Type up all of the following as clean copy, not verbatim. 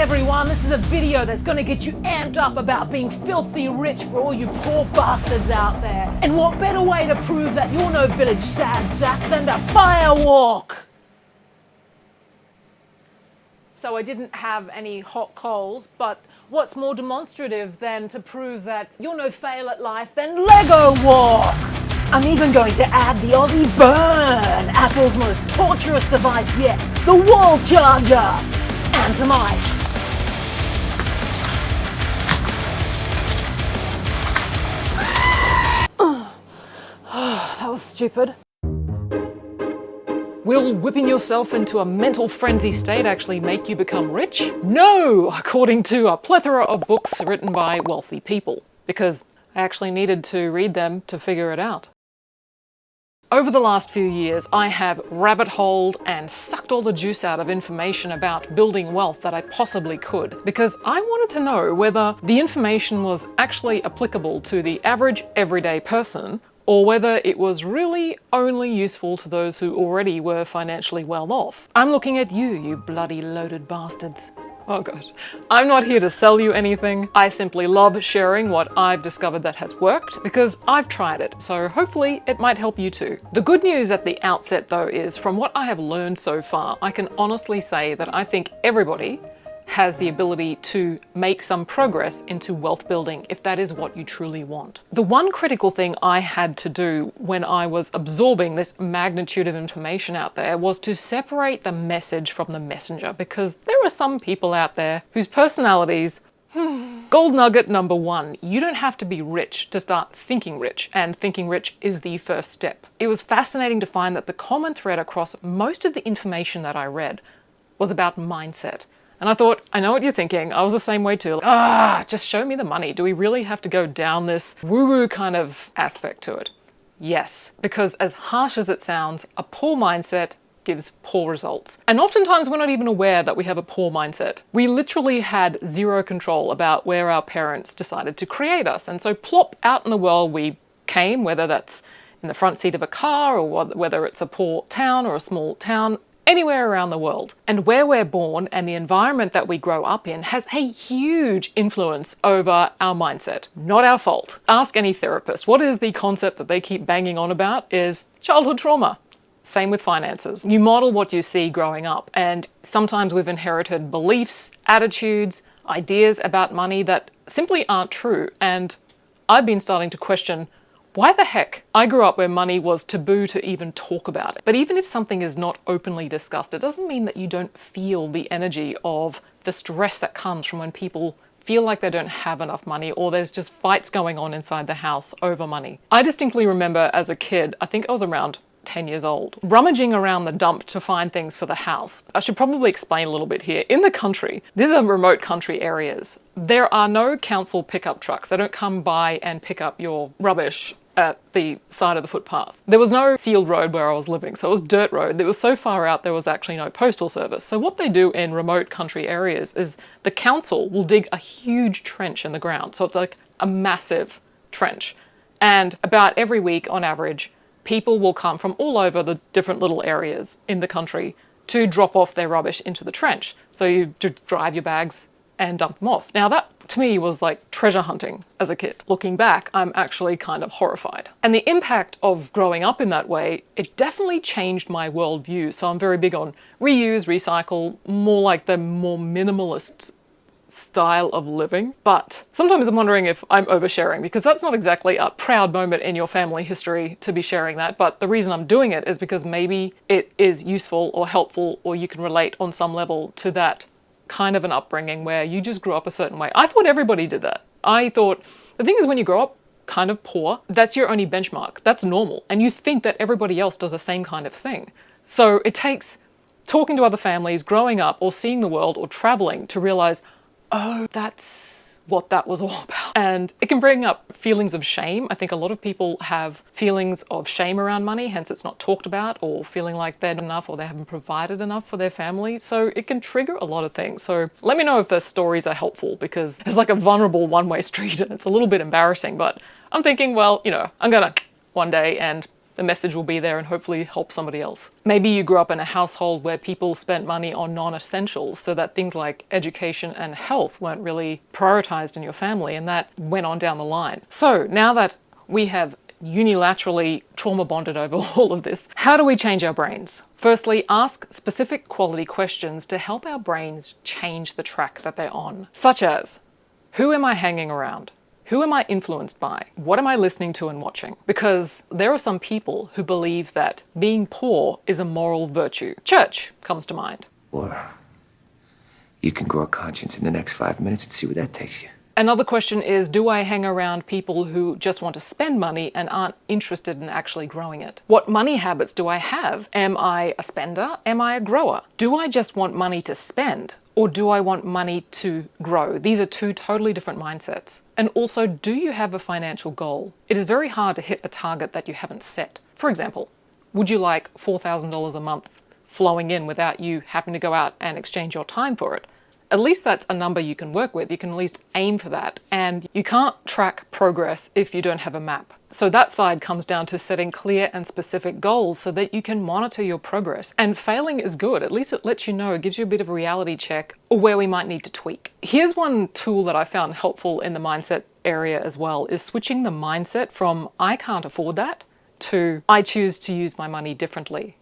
everyone, this is a video that's gonna get you amped up about being filthy rich for all you poor bastards out there. And what better way to prove that you're no village sad sack than to firewalk? So I didn't have any hot coals, but what's more demonstrative than to prove that you're no fail at life than Lego walk? I'm even going to add the Aussie Burn, Apple's most torturous device yet, the wall charger, and some ice. That was stupid. Will whipping yourself into a mental frenzy state actually make you become rich? No, according to a plethora of books written by wealthy people, because I actually needed to read them to figure it out. Over the last few years, I have rabbit-holed and sucked all the juice out of information about building wealth that I possibly could, because I wanted to know whether the information was actually applicable to the average everyday person, or whether it was really only useful to those who already were financially well off. I'm looking at you, you bloody loaded bastards. Oh gosh. I'm not here to sell you anything. I simply love sharing what I've discovered that has worked because I've tried it, so hopefully it might help you too. The good news at the outset though is, from what I have learned so far, I can honestly say that I think everybody has the ability to make some progress into wealth building if that is what you truly want. The one critical thing I had to do when I was absorbing this magnitude of information out there was to separate the message from the messenger, because there are some people out there whose personalities Gold nugget number one, you don't have to be rich to start thinking rich, and thinking rich is the first step. It was fascinating to find that the common thread across most of the information that I read was about mindset. And I thought, I know what you're thinking. I was the same way too. Just show me the money. Do we really have to go down this woo-woo kind of aspect to it? Yes, because as harsh as it sounds, a poor mindset gives poor results. And oftentimes we're not even aware that we have a poor mindset. We literally had zero control about where our parents decided to create us. And so plop out in the world we came, whether that's in the front seat of a car or whether it's a poor town or a small town, anywhere around the world. And where we're born and the environment that we grow up in has a huge influence over our mindset. Not our fault. Ask any therapist. What is the concept that they keep banging on about is childhood trauma. Same with finances. You model what you see growing up, and sometimes we've inherited beliefs, attitudes, ideas about money that simply aren't true. And I've been starting to question, why the heck? I grew up where money was taboo to even talk about it. But even if something is not openly discussed, it doesn't mean that you don't feel the energy of the stress that comes from when people feel like they don't have enough money, or there's just fights going on inside the house over money. I distinctly remember as a kid, I think I was around 10 years old, rummaging around the dump to find things for the house. I should probably explain a little bit here. In the country, these are remote country areas. There are no council pickup trucks. They don't come by and pick up your rubbish at the side of the footpath. There was no sealed road where I was living, so it was dirt road. It was so far out there was actually no postal service. So what they do in remote country areas is the council will dig a huge trench in the ground. So it's like a massive trench. And about every week on average, people will come from all over the different little areas in the country to drop off their rubbish into the trench. So you drive your bags and dump them off. Now that to me was like treasure hunting as a kid. Looking back, I'm actually kind of horrified. And the impact of growing up in that way, it definitely changed my worldview. So I'm very big on reuse, recycle, more like the more minimalist style of living. But sometimes I'm wondering if I'm oversharing, because that's not exactly a proud moment in your family history to be sharing that. But the reason I'm doing it is because maybe it is useful or helpful, or you can relate on some level to that kind of an upbringing where you just grew up a certain way. I thought everybody did that. I thought the thing is, when you grow up kind of poor, that's your only benchmark. That's normal. And you think that everybody else does the same kind of thing. So it takes talking to other families, growing up, or seeing the world, or traveling to realize, oh, that's what that was all about. And it can bring up feelings of shame. I think a lot of people have feelings of shame around money, hence it's not talked about, or feeling like they're not enough or they haven't provided enough for their family. So it can trigger a lot of things. So let me know if the stories are helpful, because it's like a vulnerable one-way street and it's a little bit embarrassing, but I'm thinking, well, you know, I'm gonna one day and the message will be there and hopefully help somebody else. Maybe you grew up in a household where people spent money on non-essentials so that things like education and health weren't really prioritized in your family, and that went on down the line. So now that we have unilaterally trauma bonded over all of this, how do we change our brains? Firstly, ask specific quality questions to help our brains change the track that they're on, such as, who am I hanging around? Who am I influenced by? What am I listening to and watching? Because there are some people who believe that being poor is a moral virtue. Church comes to mind. Or you can grow a conscience in the next 5 minutes and see where that takes you. Another question is, do I hang around people who just want to spend money and aren't interested in actually growing it? What money habits do I have? Am I a spender? Am I a grower? Do I just want money to spend? Or do I want money to grow? These are two totally different mindsets. And also, do you have a financial goal? It is very hard to hit a target that you haven't set. For example, would you like $4,000 a month flowing in without you having to go out and exchange your time for it? At least that's a number you can work with. You can at least aim for that. And you can't track progress if you don't have a map. So that side comes down to setting clear and specific goals so that you can monitor your progress. And failing is good. At least it lets you know, it gives you a bit of a reality check or where we might need to tweak. Here's one tool that I found helpful in the mindset area as well, is switching the mindset from I can't afford that to I choose to use my money differently.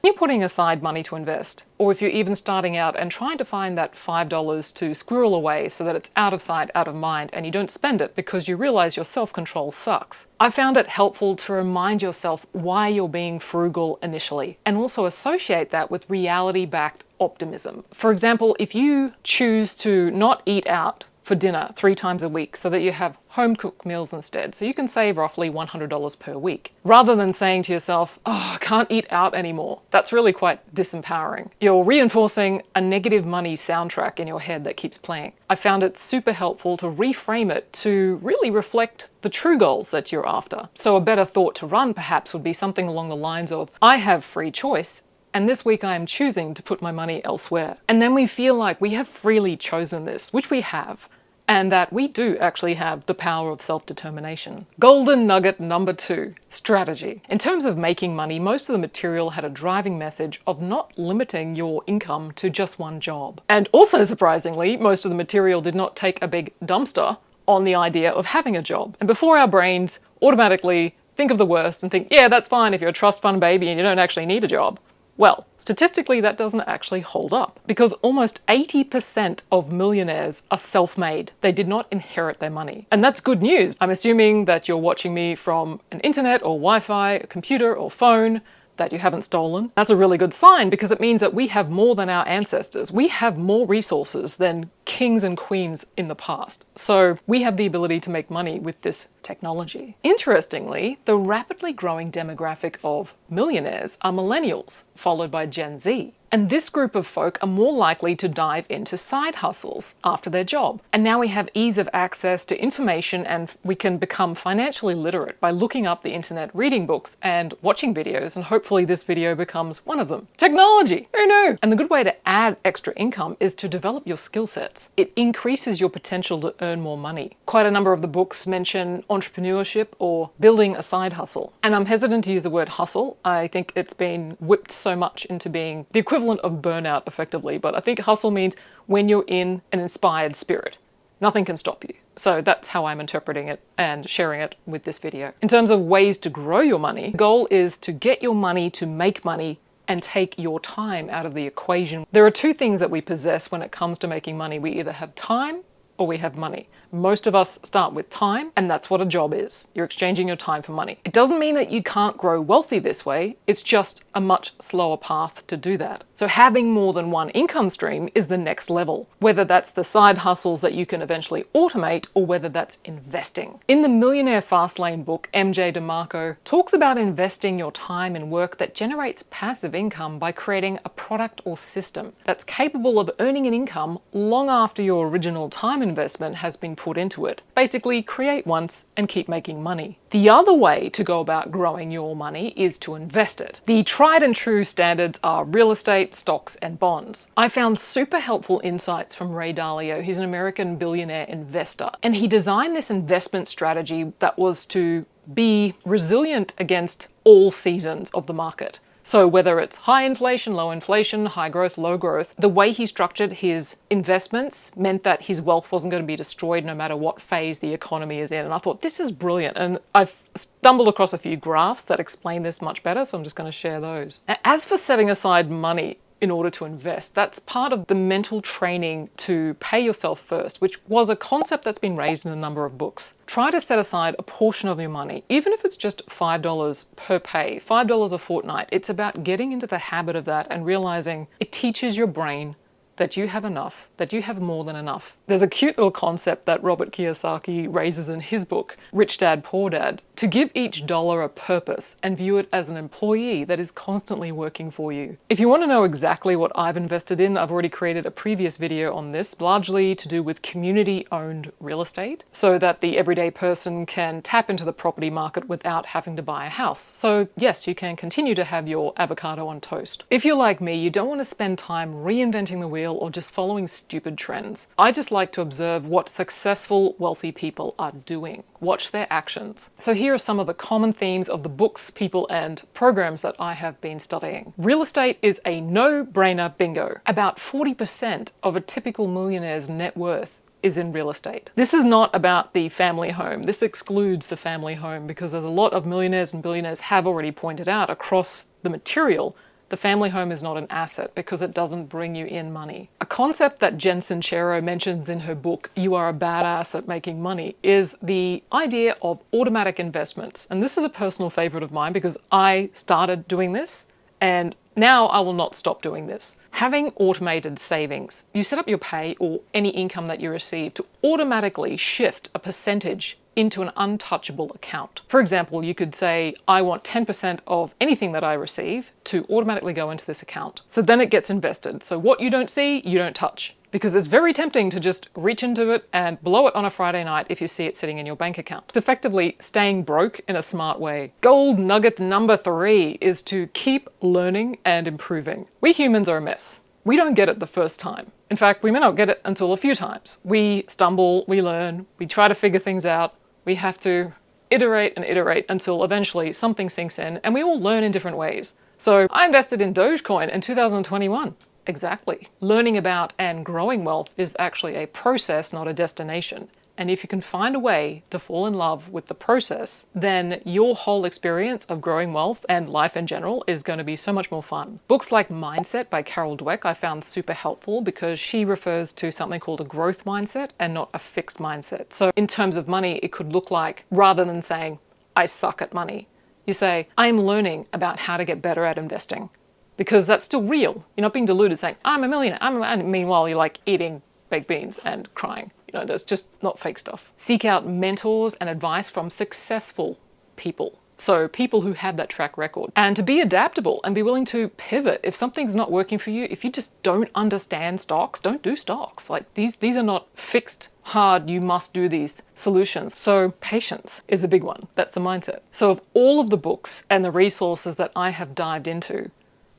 You're putting aside money to invest, or if you're even starting out and trying to find that $5 to squirrel away so that it's out of sight, out of mind, and you don't spend it because you realize your self-control sucks. I found it helpful to remind yourself why you're being frugal initially, and also associate that with reality-backed optimism. For example, if you choose to not eat out for dinner 3 times a week so that you have home-cooked meals instead, so you can save roughly $100 per week, rather than saying to yourself, oh, I can't eat out anymore. That's really quite disempowering. You're reinforcing a negative money soundtrack in your head that keeps playing. I found it super helpful to reframe it to really reflect the true goals that you're after. So a better thought to run perhaps would be something along the lines of, I have free choice, and this week I am choosing to put my money elsewhere. And then we feel like we have freely chosen this, which we have, and that we do actually have the power of self-determination. Golden nugget number 2, strategy. In terms of making money, most of the material had a driving message of not limiting your income to just one job. And also surprisingly, most of the material did not take a big dumpster on the idea of having a job. And before our brains automatically think of the worst and think, yeah, that's fine if you're a trust fund baby and you don't actually need a job. Well, statistically, that doesn't actually hold up because almost 80% of millionaires are self-made. They did not inherit their money. And that's good news. I'm assuming that you're watching me from an internet or Wi-Fi, a computer or phone that you haven't stolen. That's a really good sign because it means that we have more than our ancestors. We have more resources than kings and queens in the past. So we have the ability to make money with this technology. Interestingly, the rapidly growing demographic of millionaires are millennials, followed by Gen Z. And this group of folk are more likely to dive into side hustles after their job. And now we have ease of access to information and we can become financially literate by looking up the internet, reading books and watching videos, and hopefully this video becomes one of them. Technology! Who knew? And the good way to add extra income is to develop your skill sets. It increases your potential to earn more money. Quite a number of the books mention entrepreneurship or building a side hustle. And I'm hesitant to use the word hustle. I think it's been whipped so much into being the equivalent of burnout effectively, but I think hustle means when you're in an inspired spirit. Nothing can stop you. So that's how I'm interpreting it and sharing it with this video. In terms of ways to grow your money, the goal is to get your money to make money and take your time out of the equation. There are 2 things that we possess when it comes to making money. We either have time or we have money. Most of us start with time, and that's what a job is. You're exchanging your time for money. It doesn't mean that you can't grow wealthy this way. It's just a much slower path to do that. So having more than one income stream is the next level, whether that's the side hustles that you can eventually automate or whether that's investing. In the Millionaire Fastlane book, MJ DeMarco talks about investing your time in work that generates passive income by creating a product or system that's capable of earning an income long after your original time investment has been put into it. Basically, create once and keep making money. The other way to go about growing your money is to invest it. The tried and true standards are real estate, stocks, and bonds. I found super helpful insights from Ray Dalio. He's an American billionaire investor, and he designed this investment strategy that was to be resilient against all seasons of the market. So whether it's high inflation, low inflation, high growth, low growth, the way he structured his investments meant that his wealth wasn't going to be destroyed no matter what phase the economy is in. And I thought, this is brilliant. And I've stumbled across a few graphs that explain this much better, so I'm just going to share those. As for setting aside money in order to invest, that's part of the mental training to pay yourself first, which was a concept that's been raised in a number of books. Try to set aside a portion of your money, even if it's just $5 per pay, $5 a fortnight. It's about getting into the habit of that and realizing it teaches your brain that you have enough, that you have more than enough. There's a cute little concept that Robert Kiyosaki raises in his book, Rich Dad, Poor Dad, to give each dollar a purpose and view it as an employee that is constantly working for you. If you want to know exactly what I've invested in, I've already created a previous video on this, largely to do with community-owned real estate, so that the everyday person can tap into the property market without having to buy a house. So yes, you can continue to have your avocado on toast. If you're like me, you don't want to spend time reinventing the wheel or just following stupid trends. I just like to observe what successful, wealthy people are doing. Watch their actions. So here are some of the common themes of the books, people, and programs that I have been studying. Real estate is a no-brainer bingo. About 40% of a typical millionaire's net worth is in real estate. This is not about the family home. This excludes the family home because there's a lot of millionaires and billionaires have already pointed out across the material the family home is not an asset because it doesn't bring you in money. A concept that Jen Sincero mentions in her book, You Are a Badass at Making Money, is the idea of automatic investments. And this is a personal favorite of mine because I started doing this and now I will not stop doing this. Having automated savings, you set up your pay or any income that you receive to automatically shift a percentage into an untouchable account. For example, you could say, I want 10% of anything that I receive to automatically go into this account. So then it gets invested. So what you don't see, you don't touch. Because it's very tempting to just reach into it and blow it on a Friday night if you see it sitting in your bank account. It's effectively staying broke in a smart way. Gold nugget number 3 is to keep learning and improving. We humans are a mess. We don't get it the first time. In fact, we may not get it until a few times. We stumble, we learn, we try to figure things out. We have to iterate and iterate until eventually something sinks in, and we all learn in different ways. So I invested in Dogecoin in 2021. Exactly. Learning about and growing wealth is actually a process, not a destination. And if you can find a way to fall in love with the process, then your whole experience of growing wealth and life in general is going to be so much more fun. Books like Mindset by Carol Dweck I found super helpful because she refers to something called a growth mindset and not a fixed mindset. So in terms of money, it could look like, rather than saying, I suck at money, you say, I'm learning about how to get better at investing. Because that's still real. You're not being deluded saying, I'm a millionaire. And meanwhile, you're like eating baked beans and crying. You know, that's just not fake stuff. Seek out mentors and advice from successful people. So people who have that track record. And to be adaptable and be willing to pivot. If something's not working for you, if you just don't understand stocks, don't do stocks. Like these are not fixed, hard, you must do these solutions. So patience is a big one. That's the mindset. So of all of the books and the resources that I have dived into,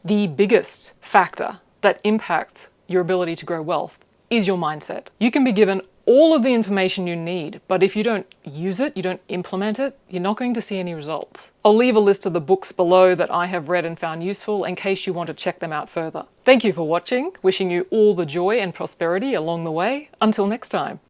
the biggest factor that impacts your ability to grow wealth is your mindset. You can be given all of the information you need, but if you don't use it, you don't implement it, you're not going to see any results. I'll leave a list of the books below that I have read and found useful in case you want to check them out further. Thank you for watching, wishing you all the joy and prosperity along the way. Until next time.